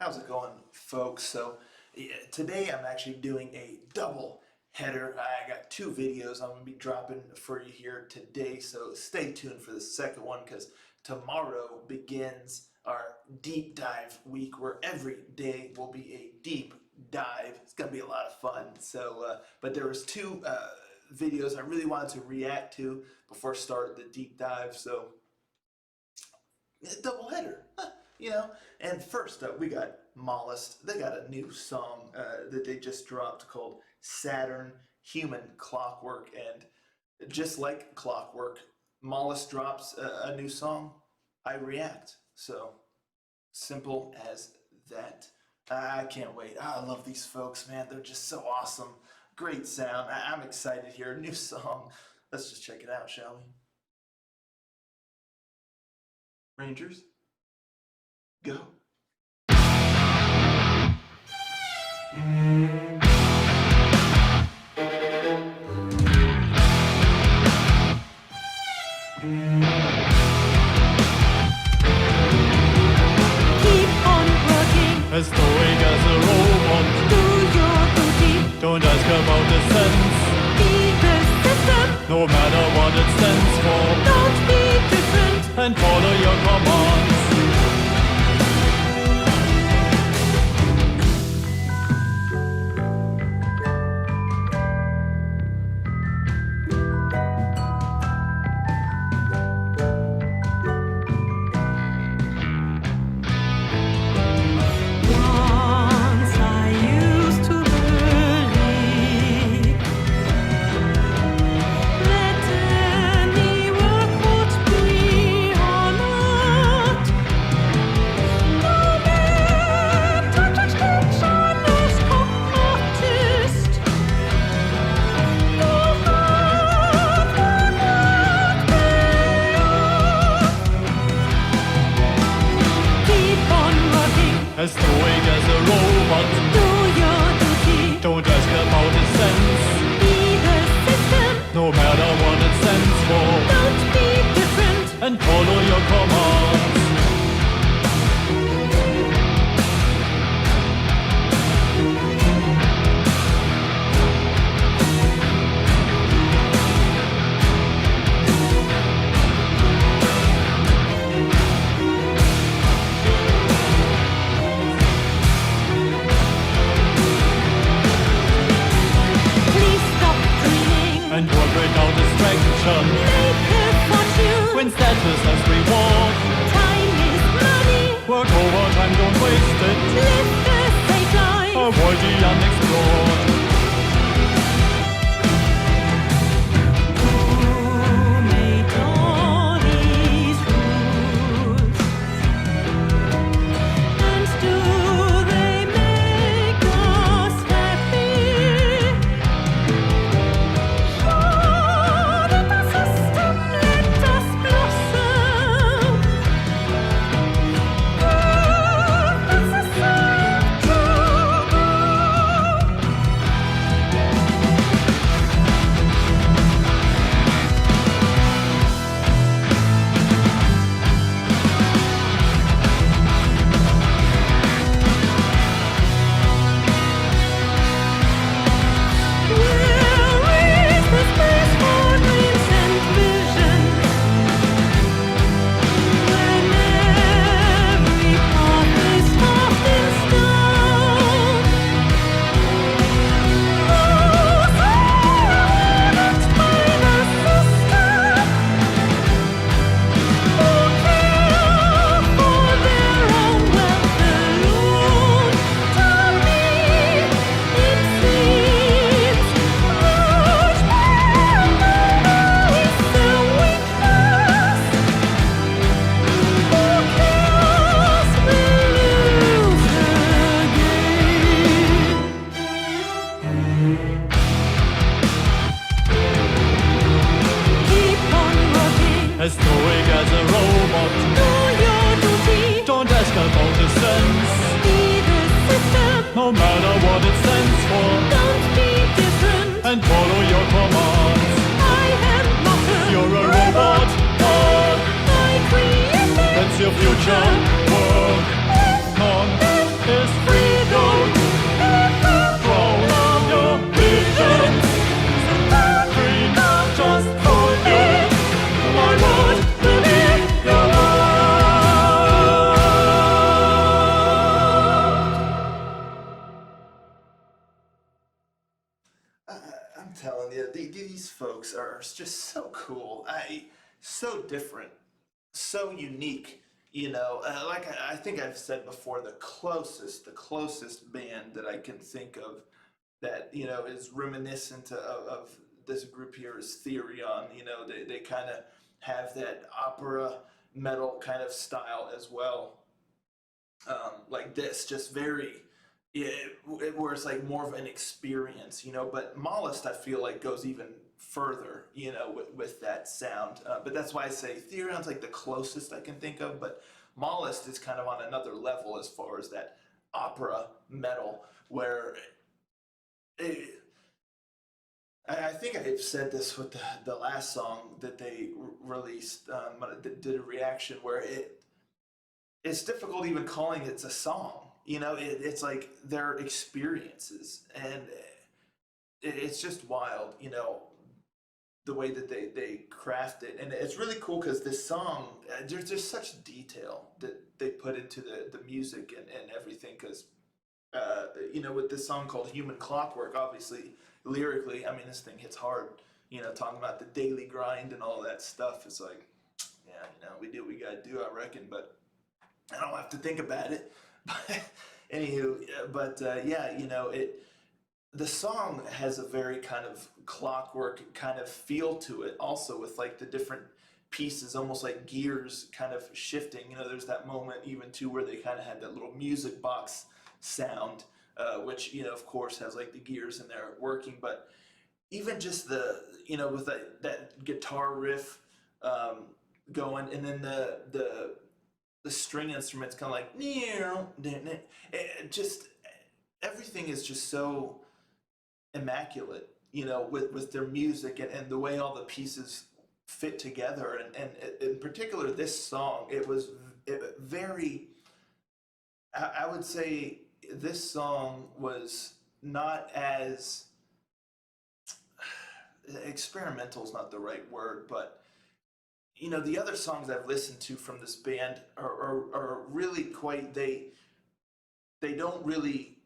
How's it going, folks? So today I'm actually doing a double header. I got two videos I'm going to be dropping for you here today, so stay tuned for the second one because tomorrow begins our deep dive week where every day will be a deep dive. It's going to be a lot of fun. So, but there was two videos I really wanted to react to before starting the deep dive, so double header. And first up we got Molllust. They got a new song that they just dropped called Saturn, Human Clockwork, and just like Clockwork, Molllust drops a new song, I react. So simple as that. I can't wait. I love these folks, man. They're just so awesome. Great sound. I'm excited here. New song. Let's just check it out, shall we? Rangers, go. As stoic as a robot. Do your duty. Don't ask about the sense. Be the system. No matter what it stands for. Don't be different. And follow your commands. As stoic as a robot. Do your duty. Don't ask about the sense. Be the system. No matter what it stands for. Don't be different. And follow your commands. And work without distraction. Make a fortune. When status has reward. Time is money. Work overtime, don't waste it. Live the safe life. Avoid the unexplored. Who made all these rules? And do they make us happy? As stoic as a robot. Do your duty. Don't ask about the sense. Be the system. No matter what it stands for. Don't be different. And follow your commands. I am not a You're a robot. I created. That's your future. Work on it. you, these folks are just so cool. So different, so unique. Like I think I've said before, the closest band that I can think of that is reminiscent of this group here is Therion. They kind of have that opera metal kind of style as well, like this, just very, where it's like more of an experience, But Molllust, I feel like, goes even further, with that sound. But that's why I say Therion's like the closest I can think of, but Molllust is kind of on another level as far as that opera metal, where I think I've said this with the last song that they released, did a reaction where it's difficult even calling it a song. It's like their experiences, and it's just wild. The way that they craft it, and it's really cool because this song, there's just such detail that they put into the music and everything. Because with this song called "Human Clockwork," obviously lyrically, I mean, this thing hits hard. Talking about the daily grind and all that stuff. It's like, yeah, we do what we gotta do, I reckon, but I don't have to think about it. But anywho, yeah, the song has a very kind of clockwork kind of feel to it, also with like the different pieces, almost like gears kind of shifting. There's that moment even too where they kind of had that little music box sound, which of course has like the gears in there working, but even just with that guitar riff going, and then the string instruments kind of like just everything is just so immaculate, with their music and the way all the pieces fit together, and in particular this song, it was very, I would say this song was not as experimental is not the right word, but the other songs I've listened to from this band are really quite, they don't really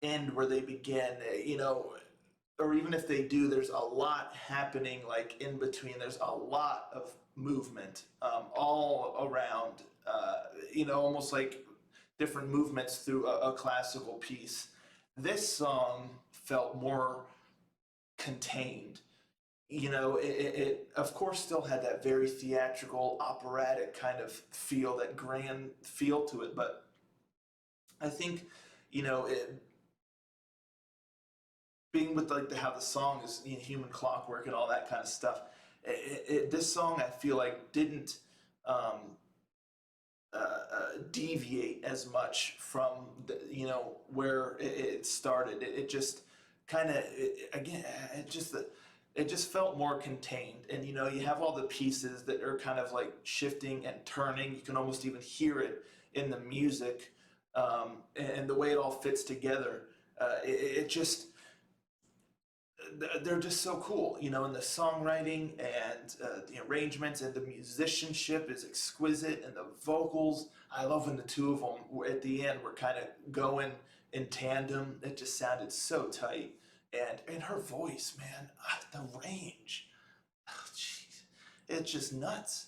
end where they begin, or even if they do, there's a lot happening like in between. There's a lot of movement all around, almost like different movements through a classical piece. This song felt more contained. It of course still had that very theatrical, operatic kind of feel, that grand feel to it, but I think, being with like how the song is, human clockwork and all that kind of stuff, this song I feel like didn't deviate as much from where it started. It just kind of, again, it just felt more contained, and you have all the pieces that are kind of like shifting and turning. You can almost even hear it in the music, and the way it all fits together. It just, they're just so cool, and the songwriting and the arrangements and the musicianship is exquisite, and the vocals. I love when the two of them at the end were kind of going in tandem. It just sounded so tight, and her voice, man, the range, oh, jeez, it's just nuts,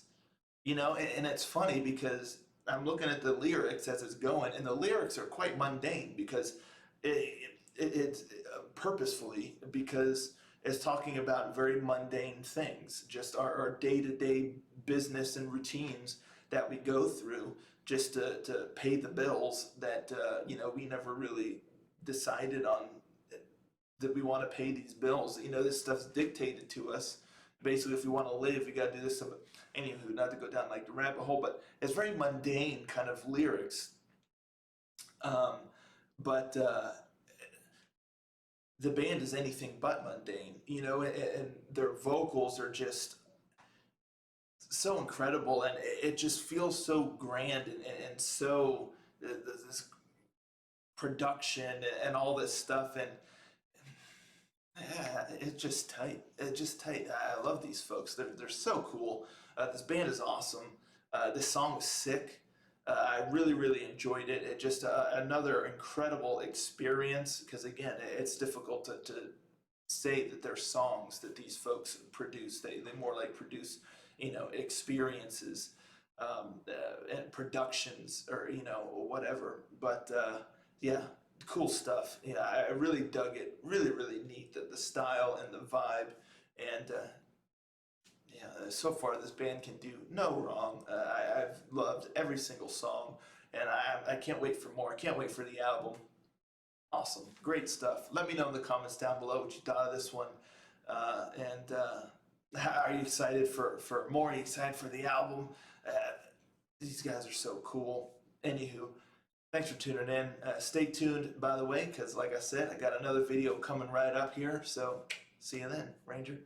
and it's funny because I'm looking at the lyrics as it's going, and the lyrics are quite mundane because it's purposefully, because it's talking about very mundane things, just our day-to-day business and routines that we go through just to pay the bills that we never really decided on that we want to pay these bills. This stuff's dictated to us. Basically, if we want to live, we got to do this stuff. Anywho, not to go down like the rabbit hole, but it's very mundane kind of lyrics. But the band is anything but mundane, and their vocals are just so incredible, and it just feels so grand, and so this production and all this stuff, and yeah, it's just tight. It's just tight. I love these folks. They're so cool. This band is awesome. This song was sick. I really, really enjoyed it. It just another incredible experience, because again, it's difficult to say that they're songs that these folks produce. They more like produce, experiences, and productions, or whatever. But yeah, cool stuff. Yeah, I really dug it. Really, really neat, the style and the vibe, and yeah. So far, this band can do no wrong. I've loved every single song, and I can't wait for more. I can't wait for the album. Awesome, great stuff. Let me know in the comments down below what you thought of this one, and are you excited for more? Are you excited for the album? Uh, these guys are so cool. Anywho, thanks for tuning in. Stay tuned, by the way, because like I said, I got another video coming right up here. So see you then, Ranger.